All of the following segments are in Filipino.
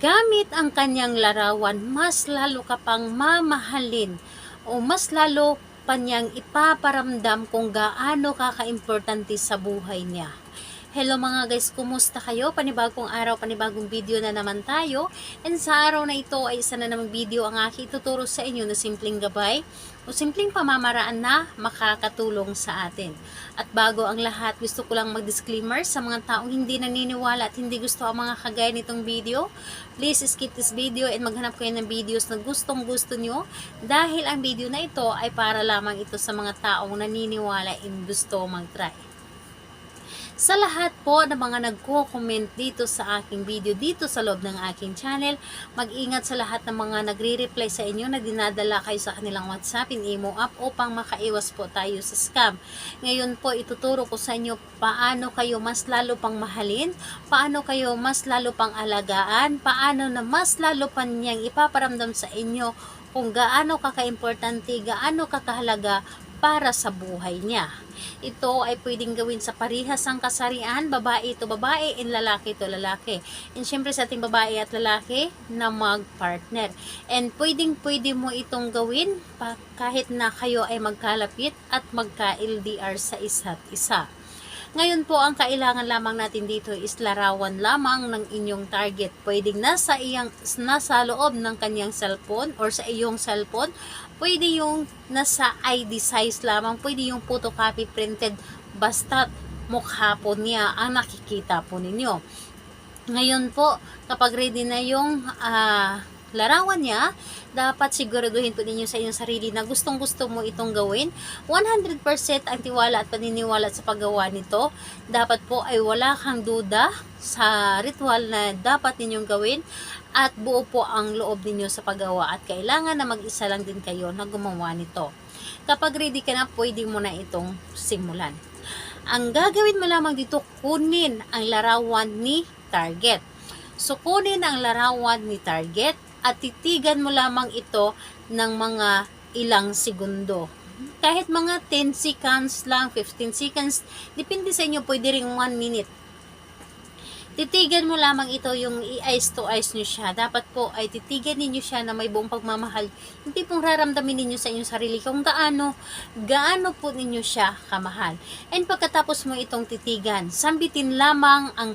Gamit ang kanyang larawan, mas lalo ka pang mamahalin o mas lalo pa niyang ipaparamdam kung gaano ka kaimportante sa buhay niya. Hello mga guys, kumusta kayo? Panibagong araw, panibagong video na naman tayo. And sa araw na ito ay isa na namang video ang aking ituturo sa inyo na simpleng gabay o simpleng pamamaraan na makakatulong sa atin. At bago ang lahat, gusto ko lang mag-disclaimer sa mga taong hindi naniniwala at hindi gusto ang mga kagaya nitong video. Please skip this video and maghanap kayo ng videos na gustong gusto nyo dahil ang video na ito ay para lamang ito sa mga taong naniniwala and gusto mag-try. Sa lahat po ng mga nagko-comment dito sa aking video, dito sa loob ng aking channel, mag-ingat sa lahat ng mga nagre-reply sa inyo na dinadala kayo sa kanilang WhatsApp in Imo app upang makaiwas po tayo sa scam. Ngayon po, ituturo ko sa inyo paano kayo mas lalo pang mahalin, paano kayo mas lalo pang alagaan, paano na mas lalo pa niyang ipaparamdam sa inyo kung gaano kaka-importante, gaano kakahalaga para sa buhay niya. Ito ay pwedeng gawin sa parihas ang kasarian, babae ito babae, and lalaki ito lalaki. And syempre sa ating babae at lalaki na mag-partner. And pwede mo itong gawin kahit na kayo ay magkalapit at magka-LDR sa isa't isa. Ngayon po, ang kailangan lamang natin dito is larawan lamang ng inyong target. Pwedeng nasa loob ng kanyang cellphone or sa iyong cellphone. Pwede yung nasa ID size lamang. Pwede yung photocopy printed. Basta mukha po niya ang nakikita po ninyo. Ngayon po, kapag ready na yung larawan niya, dapat siguraduhin po ninyo sa inyong sarili na gustong-gusto mo itong gawin. 100% ang tiwala at paniniwala sa paggawa nito. Dapat po ay wala kang duda sa ritual na dapat ninyong gawin at buo po ang loob ninyo sa paggawa at kailangan na mag-isa lang din kayo na gumawa nito. Kapag ready ka na, pwede mo na itong simulan. Ang gagawin mo lamang dito, kunin ang larawan ni target. So, kunin ang larawan ni target at titigan mo lamang ito ng mga ilang segundo. Kahit mga 10 seconds lang, 15 seconds, depende sa inyo, pwede rin 1 minute. Titigan mo lamang ito, yung eyes to eyes nyo siya. Dapat po ay titigan ninyo siya na may buong pagmamahal. Hindi pong raramdamin ninyo sa inyong sarili kung gaano po ninyo siya kamahal. And pagkatapos mo itong titigan, sambitin lamang ang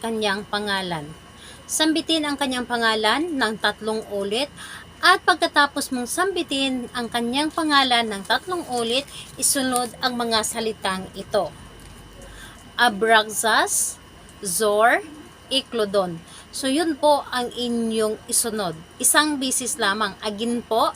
kanyang pangalan. Sambitin ang kanyang pangalan ng 3 ulit at pagkatapos mong sambitin ang kanyang pangalan ng 3 ulit, isunod ang mga salitang ito. Abraxas, Zor, Eklodon. So yun po ang inyong isunod. Isang bisis lamang. Again po,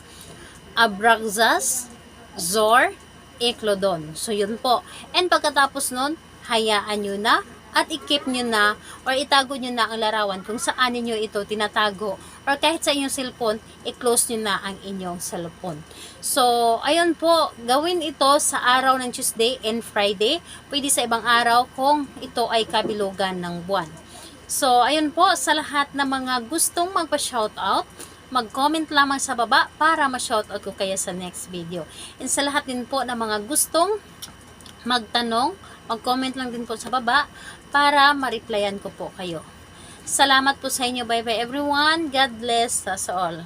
Abraxas, Zor, Eklodon. So yun po. And pagkatapos nun, hayaan nyo na at i-keep nyo na or itago nyo na ang larawan kung saan ninyo ito tinatago or kahit sa inyong cellphone, i-close nyo na ang inyong cellphone. So, ayun po, gawin ito sa araw ng Tuesday and Friday. Pwede sa ibang araw kung ito ay kabilugan ng buwan. So, ayun po, sa lahat ng mga gustong magpa-shoutout, mag-comment lamang sa baba para ma-shoutout ko kaya sa next video. And sa lahat din po ng mga gustong magtanong, mag-comment lang din po sa baba para ma-replyan ko po kayo. Salamat po sa inyo. Bye bye everyone. God bless us all.